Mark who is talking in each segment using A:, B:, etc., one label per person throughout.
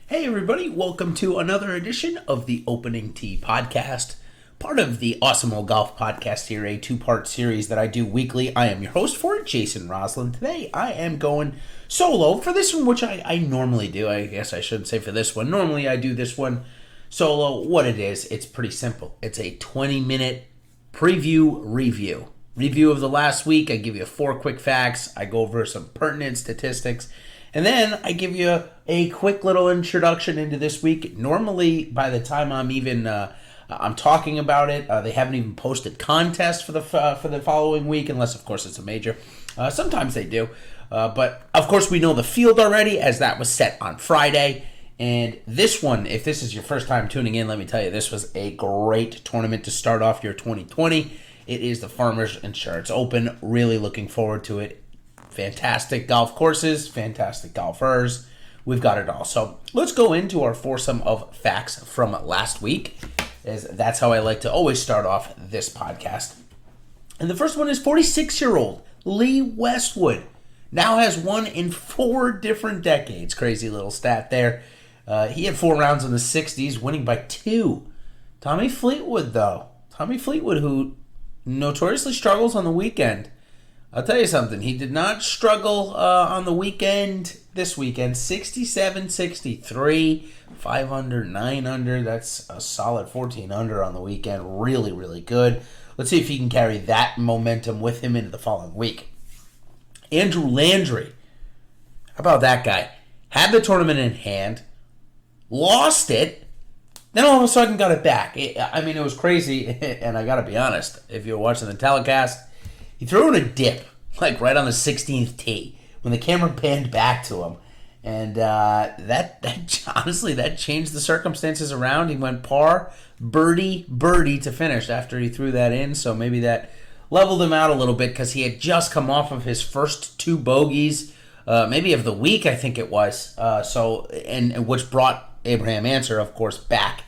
A: Hey everybody, welcome to another edition of the Opening Tee Podcast, part of the Awesome Old Golf Podcast here, a two-part series that I do weekly. I am your host for it, Jason Roslin. Today I am going solo for this one, which I normally do. I guess I shouldn't say for this one. Normally I do this one solo. What it is, it's pretty simple. It's a 20-minute preview review. Review of the last week. I give you 4 quick facts. I go over some pertinent statistics. And then I give you a quick little introduction into this week. Normally, by the time I'm talking about it, they haven't even posted contests for the following week, unless of course it's a major. Sometimes they do, but of course we know the field already, as that was set on Friday. And this one, if this is your first time tuning in, let me tell you, this was a great tournament to start off your 2020. It is the Farmers Insurance Open. Really looking forward to it. Fantastic golf courses, fantastic golfers. We've got it all. So let's go into our foursome of facts from last week, as that's how I like to always start off this podcast. And the first one is 46-year-old Lee Westwood. Now has won in 4 different decades. Crazy little stat there. He had 4 rounds in the 60s, winning by 2. Tommy Fleetwood, though. Tommy Fleetwood, who notoriously struggles on the weekend. I'll tell you something. He did not struggle on the weekend this weekend. 67, 63, 5 under, 9 under. That's a solid 14 under on the weekend. Really, really good. Let's see if he can carry that momentum with him into the following week. Andrew Landry. How about that guy? Had the tournament in hand, lost it, then all of a sudden got it back. It was crazy, and I got to be honest. If you were watching the telecast, he threw in a dip, like right on the 16th tee, when the camera panned back to him. And that honestly, that changed the circumstances around. He went par, birdie to finish after he threw that in. So maybe that leveled him out a little bit, because he had just come off of his first 2 bogeys, maybe of the week, I think it was. And which brought Abraham Ancer, of course, back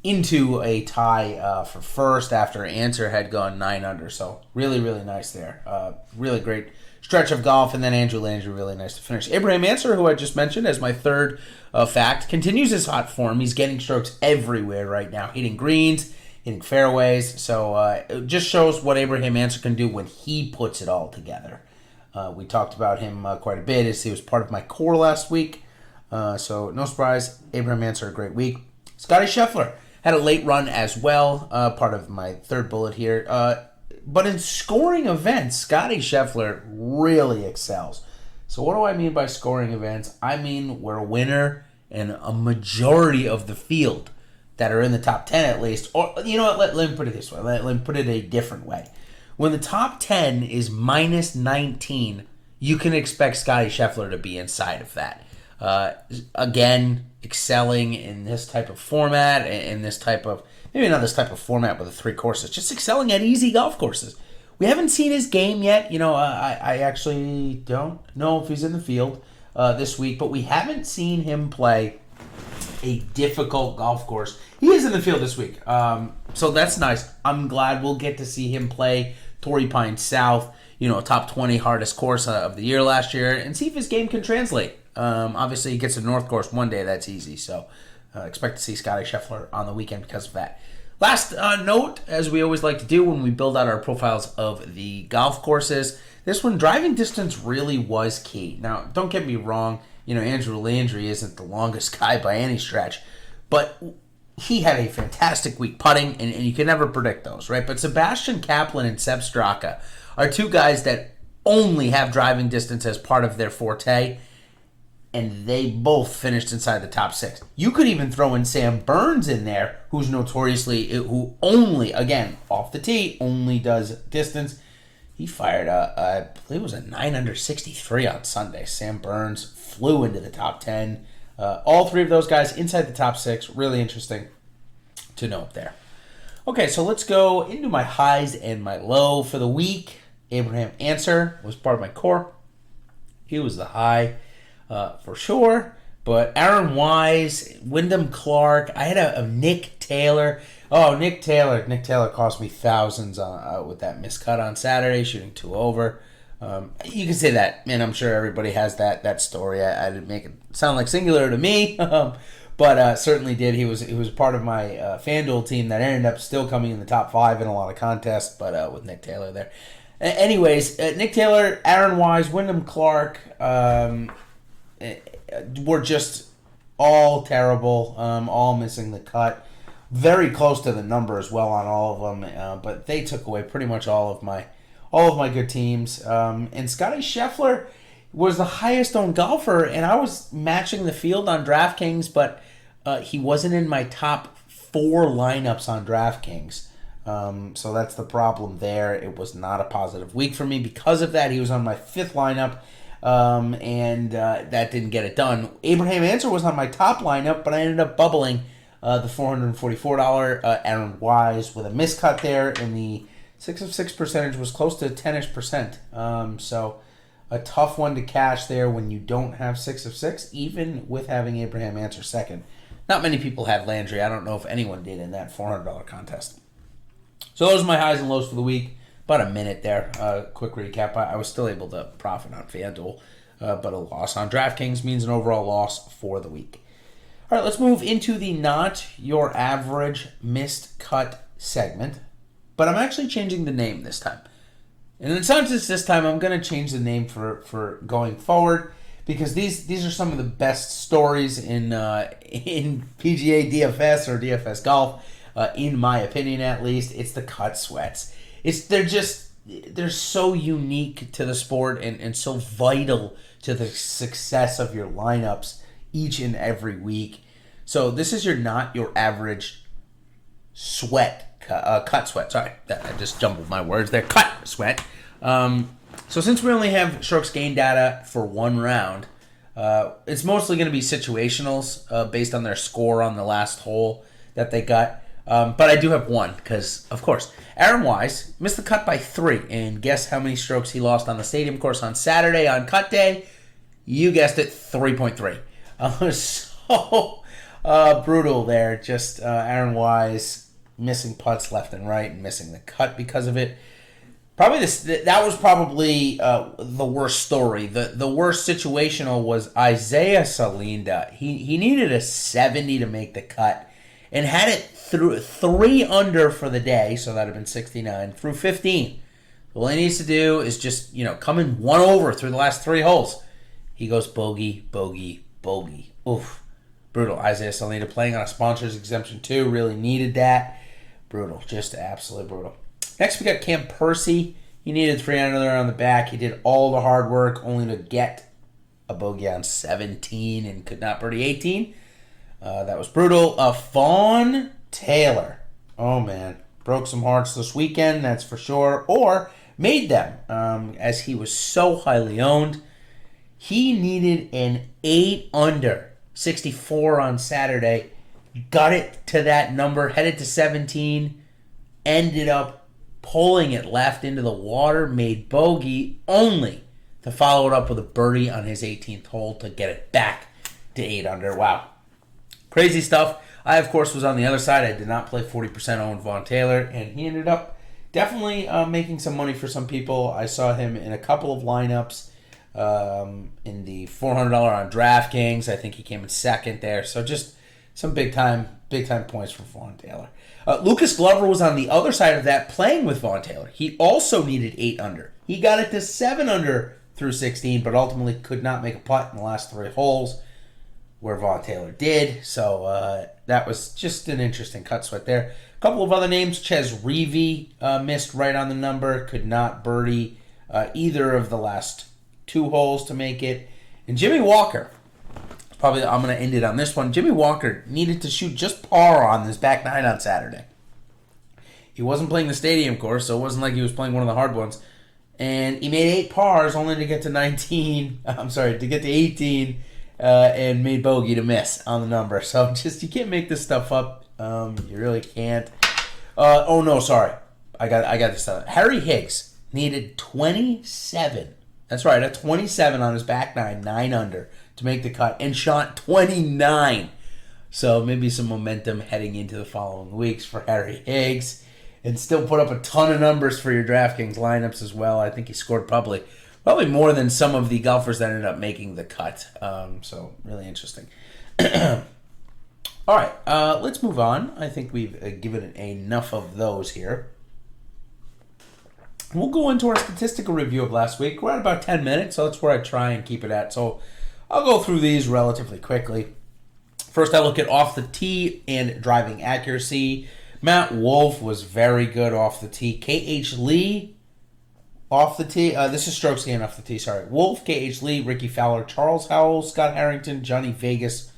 A: into a tie for first after Ancer had gone 9 under. So really, really nice there. Really great stretch of golf. And then Andrew Landry, really nice to finish. Abraham Ancer, who I just mentioned as my third fact, continues his hot form. He's getting strokes everywhere right now, hitting greens, hitting fairways. So it just shows what Abraham Ancer can do when he puts it all together. We talked about him quite a bit, as he was part of my core last week. So no surprise, Abraham Ancer, a great week. Scotty Scheffler had a late run as well, part of my third bullet here. But in scoring events, Scotty Scheffler really excels. So what do I mean by scoring events? I mean where a winner and a majority of the field that are in the top 10 at least, or you know what, let me put it this way. Let me put it a different way. When the top 10 is minus 19, you can expect Scotty Scheffler to be inside of that. Again, excelling in this type of format, in this type of, maybe not this type of format with the 3 courses, just excelling at easy golf courses. We haven't seen his game yet. I actually don't know if he's in the field this week, but we haven't seen him play a difficult golf course. He is in the field this week, so that's nice. I'm glad we'll get to see him play Torrey Pines South, a top 20 hardest course of the year last year, and see if his game can translate. Obviously, he gets to North Course one day. That's easy. So expect to see Scotty Scheffler on the weekend because of that. Last note, as we always like to do when we build out our profiles of the golf courses, this one, driving distance really was key. Now, don't get me wrong. Andrew Landry isn't the longest guy by any stretch, but he had a fantastic week putting, and you can never predict those, right? But Sebastian Kaplan and Seb Straka are 2 guys that only have driving distance as part of their forte, and they both finished inside the top 6. You could even throw in Sam Burns in there, who only, again, off the tee, only does distance. He fired I believe it was a 9 under 63 on Sunday. Sam Burns flew into the top 10. All 3 of those guys inside the top 6. Really interesting to note there. Okay, so let's go into my highs and my low for the week. Abraham Ancer was part of my core. He was the high for sure. But Aaron Wise, Wyndham Clark, I had a Nick Taylor. Oh, Nick Taylor. Nick Taylor cost me thousands with that miscut on Saturday, shooting 2 over. You can say that, and I'm sure everybody has that story. I didn't make it sound like singular to me, but certainly did. He was part of my FanDuel team that ended up still coming in the top 5 in a lot of contests, but with Nick Taylor there. Anyways, Nick Taylor, Aaron Wise, Wyndham Clark were just all terrible, all missing the cut. Very close to the number as well on all of them, but they took away pretty much all of my good teams. And Scotty Scheffler was the highest owned golfer, and I was matching the field on DraftKings, but he wasn't in my top 4 lineups on DraftKings. So that's the problem there. It was not a positive week for me because of that. He was on my 5th lineup, and that didn't get it done. Abraham Answer was on my top lineup, but I ended up bubbling the $444 Aaron Wise with a miscut there, and the 6 of 6 percentage was close to 10-ish%. So a tough one to cash there when you don't have 6 of 6, even with having Abraham Answer second. Not many people had Landry. I don't know if anyone did in that $400 contest. So those are my highs and lows for the week. About a minute there. Quick recap. I was still able to profit on FanDuel, but a loss on DraftKings means an overall loss for the week. All right, let's move into the not your average missed cut segment. But I'm actually changing the name this time. And it's not just this time, I'm going to change the name for going forward, because these are some of the best stories in PGA DFS or DFS golf, in my opinion at least. It's the cut sweats. They're so unique to the sport and so vital to the success of your lineups each and every week. So this is not your average cut sweat. Sorry, I just jumbled my words there. Cut sweat. So since we only have strokes gain data for one round, it's mostly going to be situationals based on their score on the last hole that they got. But I do have one because, of course, Aaron Wise missed the cut by 3. And guess how many strokes he lost on the stadium course on Saturday on cut day? You guessed it, 3.3. So brutal there. Just Aaron Wise missing putts left and right and missing the cut because of it. That was probably the worst story. The worst situational was Isaiah Salinda. He needed a 70 to make the cut and had it through 3 under for the day, so that would have been 69, through 15. All he needs to do is just, come in 1 over through the last 3 holes. He goes bogey, bogey, bogey. Oof. Brutal. Isaiah Salinda playing on a sponsor's exemption too. Really needed that. Brutal. Just absolutely brutal. Next we got Cam Percy. He needed 3 under there on the back. He did all the hard work only to get a bogey on 17 and could not birdie 18. That was brutal. Fawn Taylor. Oh, man. Broke some hearts this weekend, that's for sure. Or made them, as he was so highly owned. He needed an 8 under, 64 on Saturday. Got it to that number, headed to 17. Ended up pulling it left into the water, made bogey, only to follow it up with a birdie on his 18th hole to get it back to 8 under. Wow. Crazy stuff. I, of course, was on the other side. I did not play 40% owned Vaughn Taylor, and he ended up definitely making some money for some people. I saw him in a couple of lineups in the $400 on DraftKings. I think he came in second there. So just some big time points for Vaughn Taylor. Lucas Glover was on the other side of that playing with Vaughn Taylor. He also needed 8 under. He got it to 7 under through 16, but ultimately could not make a putt in the last 3 holes where Vaughn Taylor did. So that was just an interesting cut sweat there. A couple of other names. Ches Reavie missed right on the number. Could not birdie either of the last 2 holes to make it. And Jimmy Walker. I'm going to end it on this one. Jimmy Walker needed to shoot just par on this back 9 on Saturday. He wasn't playing the stadium course, so it wasn't like he was playing one of the hard ones. And he made 8 pars only to get to 18 and made bogey to miss on the number. So just, you can't make this stuff up. You really can't. I got this stuff. Harry Higgs needed 27. That's right, a 27 on his back 9 under to make the cut, and shot 29. So maybe some momentum heading into the following weeks for Harry Higgs, and still put up a ton of numbers for your DraftKings lineups as well. I think he scored probably Probably more than some of the golfers that ended up making the cut. So really interesting. All right, let's move on. I think we've given enough of those here. We'll go into our statistical review of last week. We're at about 10 minutes, so that's where I try and keep it at. So I'll go through these relatively quickly. First, I look at off the tee and driving accuracy. Matt Wolff was very good off the tee. K.H. Lee off the tee. This is strokes gained off the tee, sorry. Wolff, K.H. Lee, Ricky Fowler, Charles Howell, Scott Harrington, Johnny Vegas,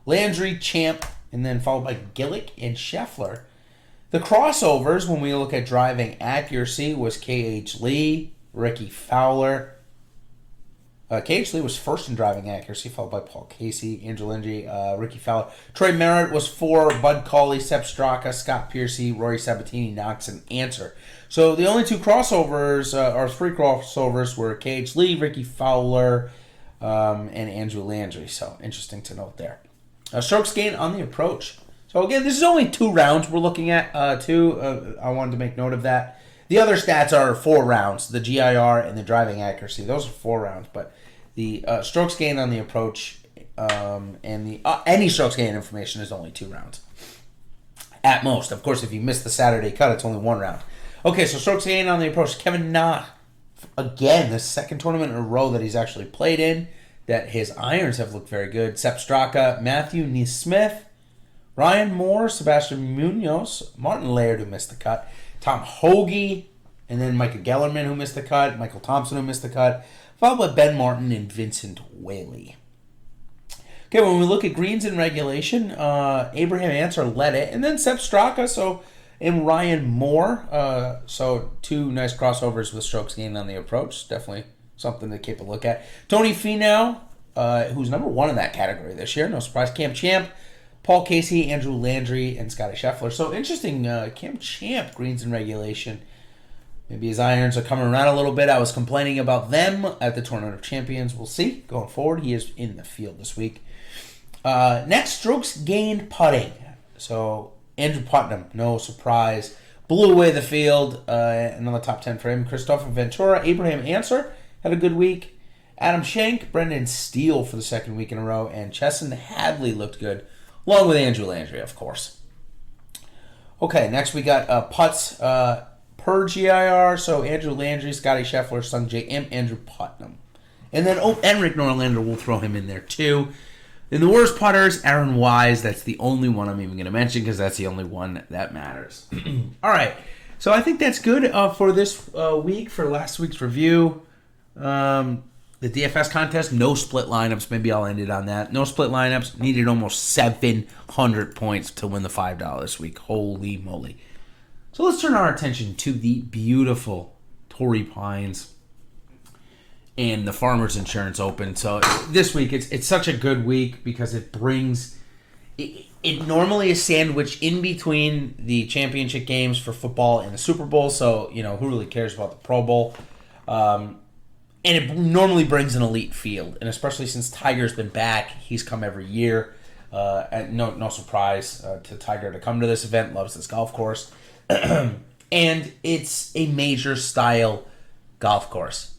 A: Landry, Champ, and then followed by Gillick and Scheffler. The crossovers, when we look at driving accuracy, was K.H. Lee, Ricky Fowler. K.H. Lee was first in driving accuracy, followed by Paul Casey, Andrew Lindsay, Ricky Fowler. Troy Merritt was 4, Bud Cauley, Sepp Straka, Scott Piercy, Rory Sabatini, Knox, and Answer. So the only 2 crossovers, or 3 crossovers, were K.H. Lee, Ricky Fowler, and Andrew Landry. So interesting to note there. Strokes gained on the approach. So again, this is only 2 rounds we're looking at, too. I wanted to make note of that. The other stats are 4 rounds, the GIR and the driving accuracy. Those are 4 rounds, but the strokes gained on the approach and the any strokes gained information is only 2 rounds. At most. Of course, if you miss the Saturday cut, it's only 1 round. Okay, so strokes gained on the approach. Kevin Na, again, the second tournament in a row that he's actually played in, that his irons have looked very good. Sepp Straka, Matthew Neesmith, Ryan Moore, Sebastian Munoz, Martin Laird, who missed the cut, Tom Hoagie, and then Michael Gellerman, who missed the cut, Michael Thompson, who missed the cut, followed by Ben Martin and Vincent Whaley. Okay, when we look at greens in regulation, Abraham Answer led it, and then Sepp Straka, and Ryan Moore. So 2 nice crossovers with strokes gained on the approach. Definitely something to keep a look at. Tony Finau, who's number 1 in that category this year. No surprise. Cam Champ, Paul Casey, Andrew Landry, and Scotty Scheffler. So interesting, Cam Champ, greens in regulation. Maybe his irons are coming around a little bit. I was complaining about them at the Tournament of Champions. We'll see. Going forward, he is in the field this week. Next, strokes gained putting. So Andrew Putnam, no surprise, blew away the field. Another top 10 for him. Christopher Ventura, Abraham Answer had a good week. Adam Schenk, Brendan Steele for the 2nd week in a row, and Chesson Hadley looked good, along with Andrew Landry, of course. Okay, next we got putts per GIR. So Andrew Landry, Scotty Scheffler, Sung J M, Andrew Putnam. And then Enric Norlander, we'll throw him in there too. In the worst putters, Aaron Wise. That's the only one I'm even going to mention because that's the only one that matters. All right. So I think that's good for this week, for last week's review. The DFS contest, no split lineups. Maybe I'll end it on that. No split lineups. Needed almost 700 points to win the $5 this week. Holy moly. So let's turn our attention to the beautiful Torrey Pines and the Farmers Insurance Open. So this week, it's such a good week because it brings... It normally is sandwiched in between the championship games for football and the Super Bowl. So, who really cares about the Pro Bowl? And it normally brings an elite field. And especially since Tiger's been back, he's come every year. And no surprise to Tiger to come to this event. Loves this golf course. And it's a major style golf course.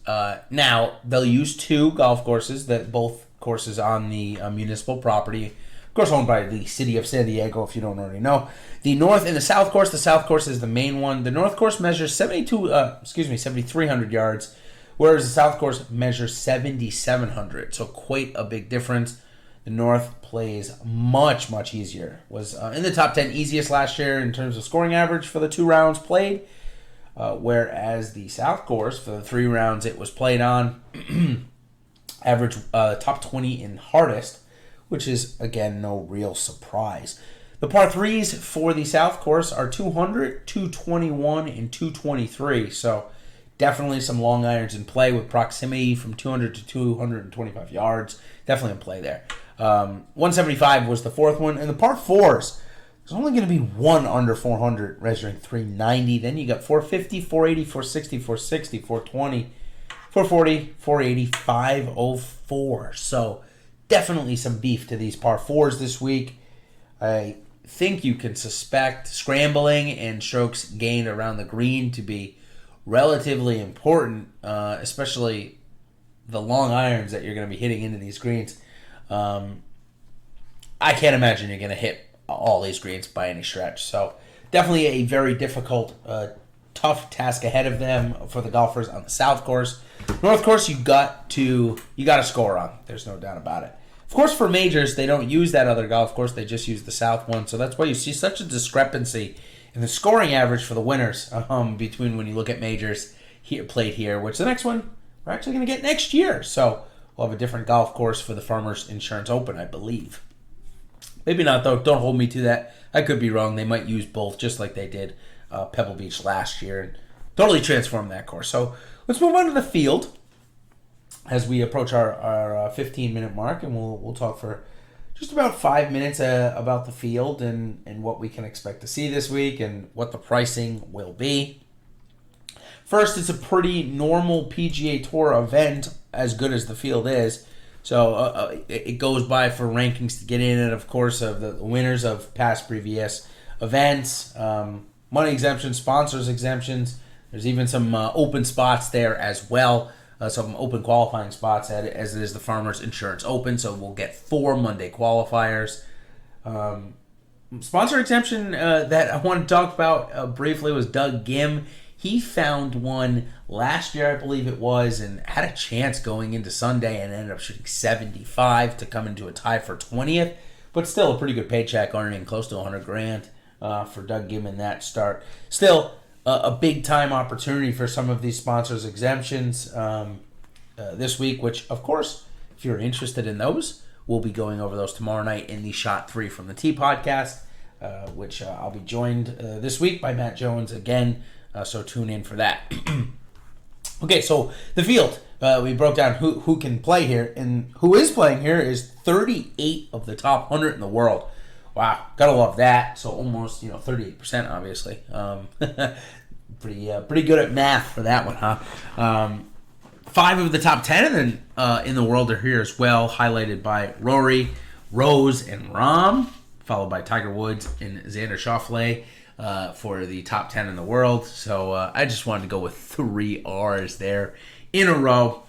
A: Now, they'll use 2 golf courses, that both courses on the municipal property. Of course, owned by the city of San Diego, if you don't already know. The North and the South course. The South course is the main one. The North course measures 7,300 yards, whereas the South course measures 7,700. So quite a big difference. The North plays much, much easier. Was in the top 10 easiest last year in terms of scoring average for the 2 rounds played, whereas the South course, for the 3 rounds it was played on, average top 20 in hardest, which is, again, no real surprise. The par 3s for the South course are 200, 221, and 223. So definitely some long irons in play with proximity from 200 to 225 yards. Definitely in play there. 175 was the 4th one. And the par 4s, there's only going to be one under 400, measuring 390. Then you got 450, 480, 460, 460, 420, 440, 480, 504. So definitely some beef to these par 4s this week. I think you can suspect scrambling and strokes gained around the green to be relatively important, especially the long irons that you're going to be hitting into these greens, I can't imagine you're going to hit all these greens by any stretch. So definitely a very difficult, tough task ahead of them for the golfers on the south course. North course, you got to score on. There's no doubt about it. Of course, for majors, they don't use that other golf course. They just use the south one. So that's why you see such a discrepancy in the scoring average for the winners between when you look at majors here played here, which the next one we're actually going to get next year. So we'll have a different golf course for the Farmers Insurance Open, I believe. Maybe not, though. Don't hold me to that. I could be wrong. They might use both, just like they did Pebble Beach last year, and totally transform that course. So let's move on to the field as we approach our 15-minute mark, and we'll talk for just about 5 minutes about the field and what we can expect to see this week and what the pricing will be. First, it's a pretty normal PGA Tour event, as good as the field is. So it goes by for rankings to get in, and of course of the winners of past previous events, money exemptions, sponsors exemptions. There's even some open spots there as well, some open qualifying spots as it is the Farmers Insurance Open. So we'll get 4 Monday qualifiers. Sponsor exemption that I want to talk about briefly was Doug Gim. He found one last year, I believe it was, and had a chance going into Sunday and ended up shooting 75 to come into a tie for 20th. But still a pretty good paycheck, earning close to $100,000 for Doug Gim in that start. Still a big-time opportunity for some of these sponsors' exemptions this week, which, of course, if you're interested in those, we'll be going over those tomorrow night in the Shot 3 from the Tee podcast, which I'll be joined this week by Matt Jones again. So tune in for that. Okay, so the field. We broke down who can play here, and who is playing here is 38 of the top 100 in the world. Wow, gotta love that. So almost 38%, obviously. Pretty good at math for that one, huh? 5 of the top 10 in the world are here as well, highlighted by Rory, Rose, and Rahm, followed by Tiger Woods and Xander Schauffele. For the top 10 in the world. So I just wanted to go with 3 R's there in a row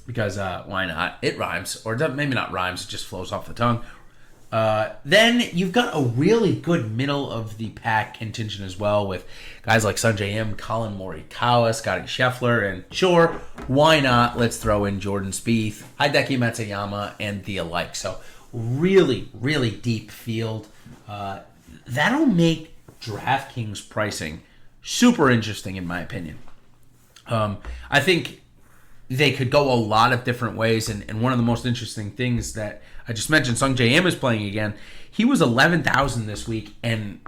A: because why not? It rhymes, or maybe not rhymes, it just flows off the tongue. Then you've got a really good middle of the pack contingent as well with guys like Sungjae Im, Colin Morikawa, Scotty Scheffler, and sure, why not? Let's throw in Jordan Spieth, Hideki Matsuyama, and the alike. So really, really deep field. That'll make DraftKings pricing super interesting, in my opinion. I think they could go a lot of different ways, and one of the most interesting things that I just mentioned, Sungjae Im is playing again. He was 11,000 this week and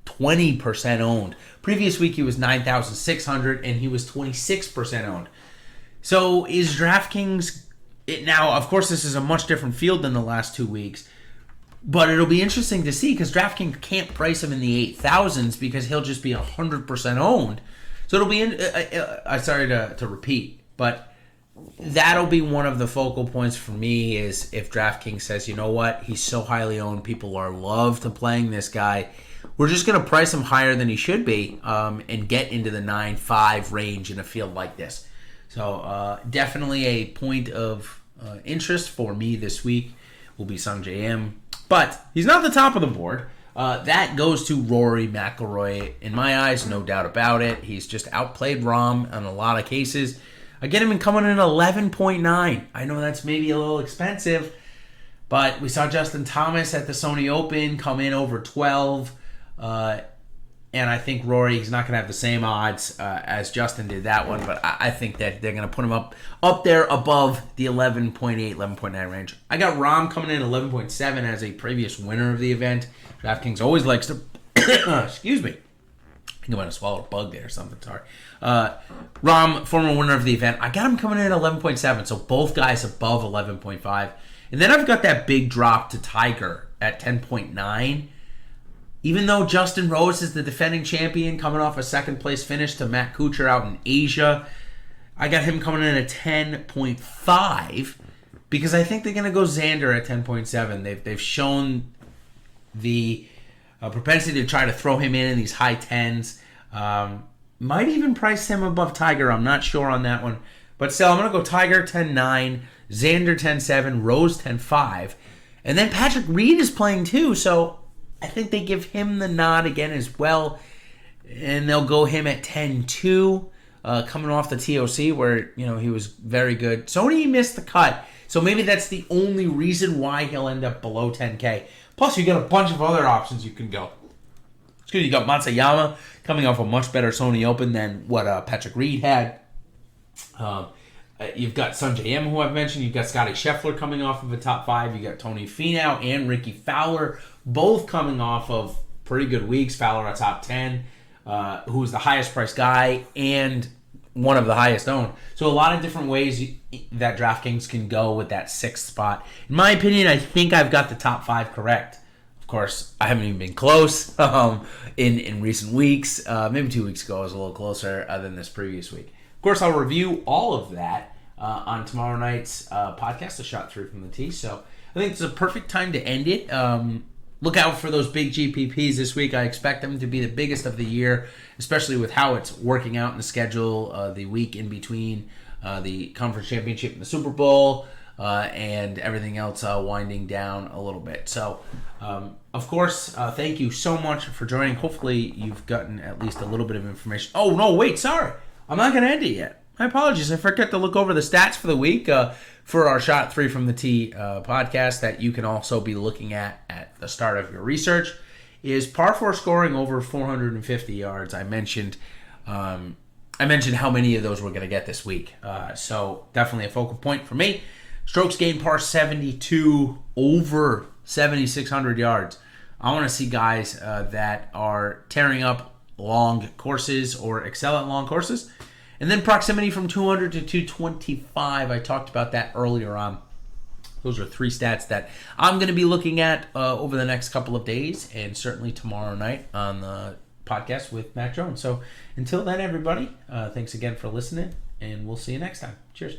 A: 20% owned. Previous week he was 9,600 and he was 26% owned. So is DraftKings now? Of course, this is a much different field than the last 2 weeks. But it'll be interesting to see because DraftKings can't price him in the 8,000s because he'll just be 100% owned. So it'll be sorry to repeat, but that'll be one of the focal points for me is if DraftKings says, you know what, he's so highly owned, people are love to playing this guy. We're just going to price him higher than he should be and get into the 9.5 range in a field like this. So definitely a point of interest for me this week will be Sungjae Im. But he's not the top of the board. That goes to Rory McIlroy. In my eyes, no doubt about it. He's just outplayed Rahm in a lot of cases. I get him coming in 11.9. I know that's maybe a little expensive, but we saw Justin Thomas at the Sony Open come in over 12. And I think Rory, he's not going to have the same odds as Justin did that one, but I think that they're going to put him up there above the 11.8, 11.9 range. I got Rahm coming in 11.7 as a previous winner of the event. DraftKings always likes to, excuse me, I think I'm going to swallow a bug there or something, sorry. Rahm, former winner of the event, I got him coming in at 11.7, so both guys above 11.5. And then I've got that big drop to Tiger at 10.9. Even though Justin Rose is the defending champion coming off a second-place finish to Matt Kuchar out in Asia, I got him coming in at 10.5 because I think they're going to go Xander at 10.7. They've shown the propensity to try to throw him in these high 10s. Might even price him above Tiger. I'm not sure on that one. But still, I'm going to go Tiger 10-9, Xander 10-7, Rose 10-5. And then Patrick Reed is playing too, so I think they give him the nod again as well. And they'll go him at 10-2, coming off the TOC where, he was very good. Sony missed the cut, so maybe that's the only reason why he'll end up below 10K. Plus, you got a bunch of other options you can go. You got Matsuyama coming off a much better Sony Open than what Patrick Reed had. You've got Sungjae Im, who I've mentioned. You've got Scotty Scheffler coming off of a top 5. You got Tony Finau and Ricky Fowler, both coming off of pretty good weeks. Fowler a top 10, who's the highest priced guy and one of the highest owned. So a lot of different ways that DraftKings can go with that 6th spot. In my opinion, I think I've got the top 5 correct. Of course, I haven't even been close in recent weeks. Maybe 2 weeks ago I was a little closer than this previous week. Of course, I'll review all of that on tomorrow night's podcast, A Shot 3 from the Tee. So I think it's a perfect time to end it. Look out for those big GPPs this week. I expect them to be the biggest of the year, especially with how it's working out in the schedule, the week in between the Conference Championship and the Super Bowl, and everything else winding down a little bit. So, of course, thank you so much for joining. Hopefully, you've gotten at least a little bit of information. Oh, no, wait, sorry. I'm not going to end it yet. My apologies. I forgot to look over the stats for the week for our Shot 3 from the Tee podcast that you can also be looking at the start of your research. Is par 4 scoring over 450 yards. I mentioned how many of those we're going to get this week. So definitely a focal point for me. Strokes gained par 72 over 7,600 yards. I want to see guys that are tearing up long courses or excel at long courses. And then proximity from 200 to 225. I talked about that earlier on. Those are 3 stats that I'm going to be looking at over the next couple of days and certainly tomorrow night on the podcast with Matt Jones. So until then, everybody, thanks again for listening, and we'll see you next time. Cheers.